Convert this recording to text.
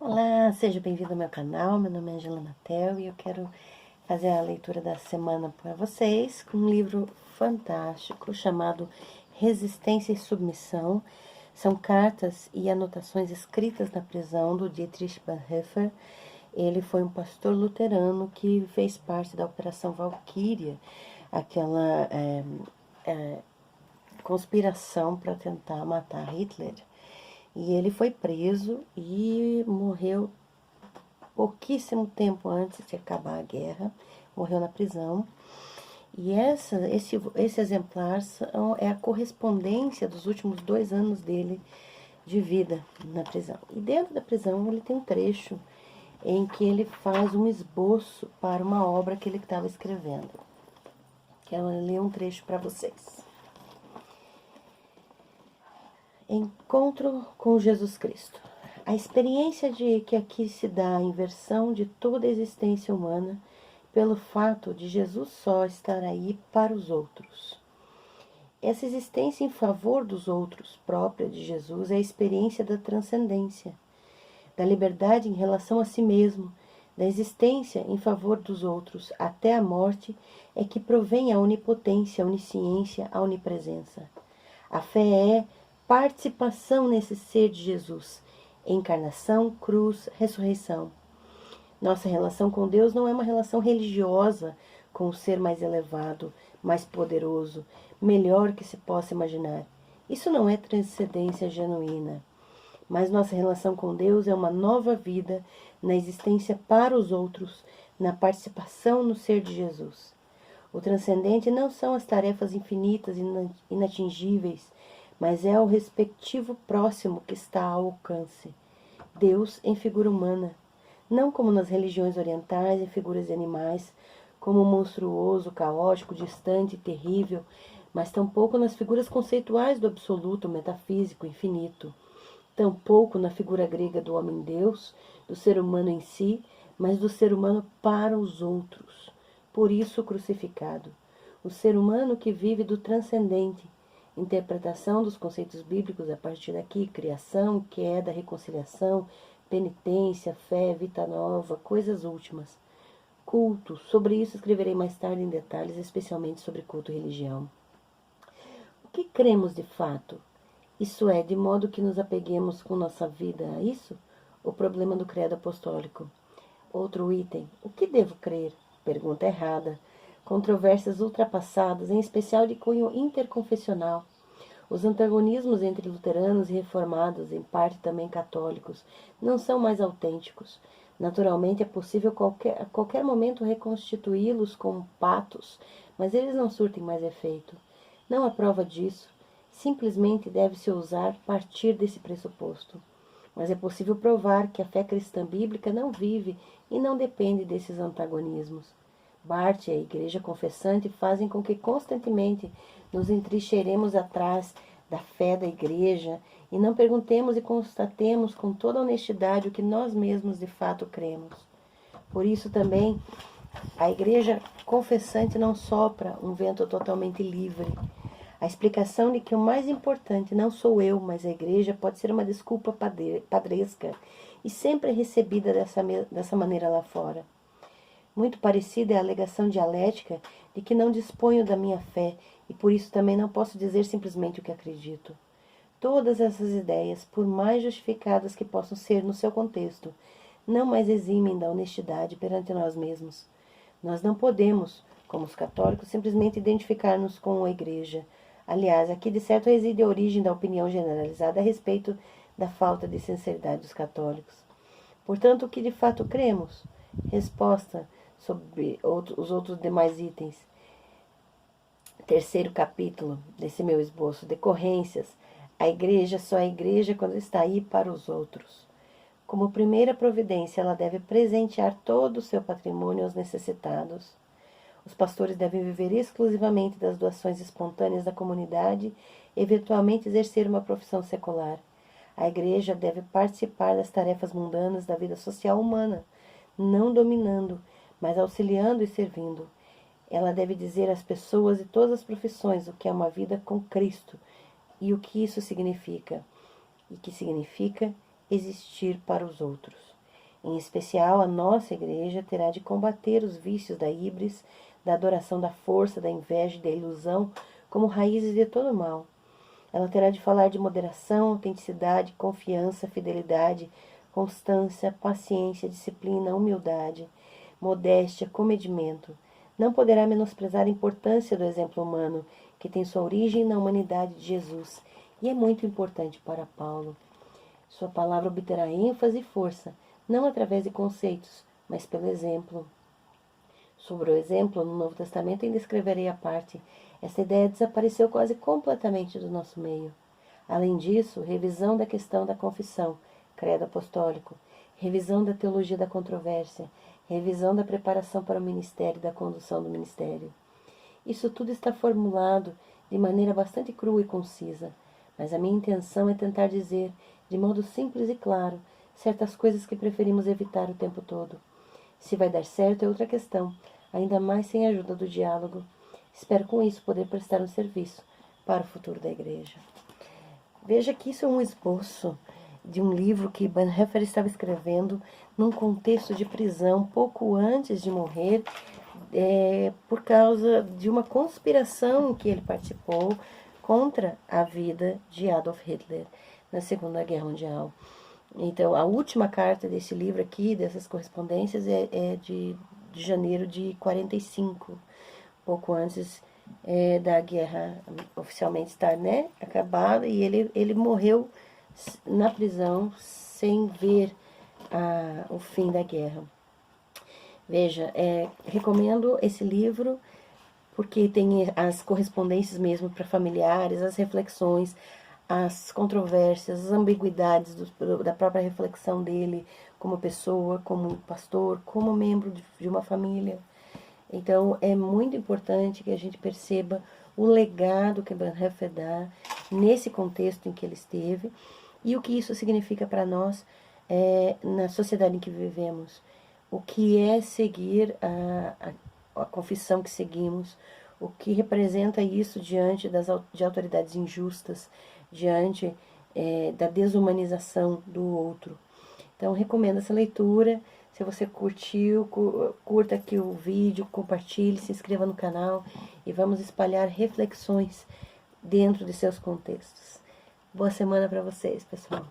Olá, seja bem-vindo ao meu canal. Meu nome é Angela Natel e eu quero fazer a leitura da semana para vocês com um livro fantástico chamado Resistência e Submissão. São cartas e anotações escritas na prisão do Dietrich Bonhoeffer. Ele foi um pastor luterano que fez parte da Operação Valquíria, aquela conspiração para tentar matar Hitler. E ele foi preso e morreu pouquíssimo tempo antes de acabar a guerra, morreu na prisão. E esse exemplar é a correspondência dos últimos 2 anos dele de vida na prisão. E dentro da prisão ele tem um trecho em que ele faz um esboço para uma obra que ele estava escrevendo. Quero ler um trecho para vocês. Encontro com Jesus Cristo. A experiência de que aqui se dá a inversão de toda a existência humana pelo fato de Jesus só estar aí para os outros. Essa existência em favor dos outros, própria de Jesus, é a experiência da transcendência, da liberdade em relação a si mesmo, da existência em favor dos outros, até a morte, é que provém a onipotência, a onisciência, a onipresença. A fé é participação nesse ser de Jesus, encarnação, cruz, ressurreição. Nossa relação com Deus não é uma relação religiosa com o ser mais elevado, mais poderoso, melhor que se possa imaginar. Isso não é transcendência genuína. Mas nossa relação com Deus é uma nova vida na existência para os outros, na participação no ser de Jesus. O transcendente não são as tarefas infinitas e inatingíveis, mas é o respectivo próximo que está ao alcance. Deus em figura humana, não como nas religiões orientais em figuras de animais, como monstruoso, caótico, distante e terrível, mas tampouco nas figuras conceituais do absoluto, metafísico, infinito. Tampouco na figura grega do homem-deus, do ser humano em si, mas do ser humano para os outros. Por isso crucificado. O ser humano que vive do transcendente, interpretação dos conceitos bíblicos a partir daqui, criação, queda, reconciliação, penitência, fé, vida nova, coisas últimas. Culto, sobre isso escreverei mais tarde em detalhes, especialmente sobre culto e religião. O que cremos de fato? Isso é, de modo que nos apeguemos com nossa vida a isso? O problema do credo apostólico. Outro item, o que devo crer? Pergunta errada. Controvérsias ultrapassadas, em especial de cunho interconfessional. Os antagonismos entre luteranos e reformados, em parte também católicos, não são mais autênticos. Naturalmente é possível a qualquer momento reconstituí-los com patos, mas eles não surtem mais efeito. Não há prova disso. Simplesmente deve-se ousar partir desse pressuposto. Mas é possível provar que a fé cristã bíblica não vive e não depende desses antagonismos. Barth e a Igreja Confessante fazem com que constantemente nos entrincheiremos atrás da fé da Igreja e não perguntemos e constatemos com toda honestidade o que nós mesmos de fato cremos. Por isso também a Igreja Confessante não sopra um vento totalmente livre. A explicação de que o mais importante não sou eu, mas a Igreja, pode ser uma desculpa padresca e sempre recebida dessa maneira lá fora. Muito parecida é a alegação dialética de que não disponho da minha fé e por isso também não posso dizer simplesmente o que acredito. Todas essas ideias, por mais justificadas que possam ser no seu contexto, não mais eximem da honestidade perante nós mesmos. Nós não podemos, como os católicos, simplesmente identificar-nos com a Igreja. Aliás, aqui de certo reside a origem da opinião generalizada a respeito da falta de sinceridade dos católicos. Portanto, o que de fato cremos? Resposta sobre os outros demais itens. Terceiro capítulo desse meu esboço. Decorrências. A Igreja só é Igreja quando está aí para os outros. Como primeira providência, ela deve presentear todo o seu patrimônio aos necessitados. Os pastores devem viver exclusivamente das doações espontâneas da comunidade e eventualmente exercer uma profissão secular. A Igreja deve participar das tarefas mundanas da vida social humana, não dominando, mas auxiliando e servindo. Ela deve dizer às pessoas de todas as profissões o que é uma vida com Cristo e o que isso significa, e que significa existir para os outros. Em especial, a nossa igreja terá de combater os vícios da híbris, da adoração da força, da inveja e da ilusão como raízes de todo o mal. Ela terá de falar de moderação, autenticidade, confiança, fidelidade, constância, paciência, disciplina, humildade, modéstia, comedimento. Não poderá menosprezar a importância do exemplo humano, que tem sua origem na humanidade de Jesus, e é muito importante para Paulo. Sua palavra obterá ênfase e força, não através de conceitos, mas pelo exemplo. Sobre o exemplo, no Novo Testamento ainda escreverei à parte. Essa ideia desapareceu quase completamente do nosso meio. Além disso, revisão da questão da confissão, credo apostólico, revisão da teologia da controvérsia, revisão da preparação para o ministério e da condução do ministério. Isso tudo está formulado de maneira bastante crua e concisa, mas a minha intenção é tentar dizer, de modo simples e claro, certas coisas que preferimos evitar o tempo todo. Se vai dar certo é outra questão, ainda mais sem a ajuda do diálogo. Espero com isso poder prestar um serviço para o futuro da igreja. Veja que isso é um esboço de um livro que Bonhoeffer estava escrevendo num contexto de prisão pouco antes de morrer, por causa de uma conspiração em que ele participou contra a vida de Adolf Hitler na Segunda Guerra Mundial. Então, a última carta desse livro aqui, dessas correspondências, é de janeiro de 45, pouco antes da guerra oficialmente estar, acabada, e ele morreu na prisão sem ver o fim da guerra. Veja, recomendo esse livro porque tem as correspondências mesmo para familiares, as reflexões, as controvérsias, as ambiguidades da própria reflexão dele como pessoa, como pastor, como membro de uma família. Então, é muito importante que a gente perceba o legado que Bonhoeffer dá nesse contexto em que ele esteve e o que isso significa para nós na sociedade em que vivemos. O que é seguir a confissão que seguimos, o que representa isso diante de autoridades injustas, diante da desumanização do outro. Então, recomendo essa leitura. Se você curtiu, curta aqui o vídeo, compartilhe, se inscreva no canal e vamos espalhar reflexões dentro de seus contextos. Boa semana para vocês, pessoal.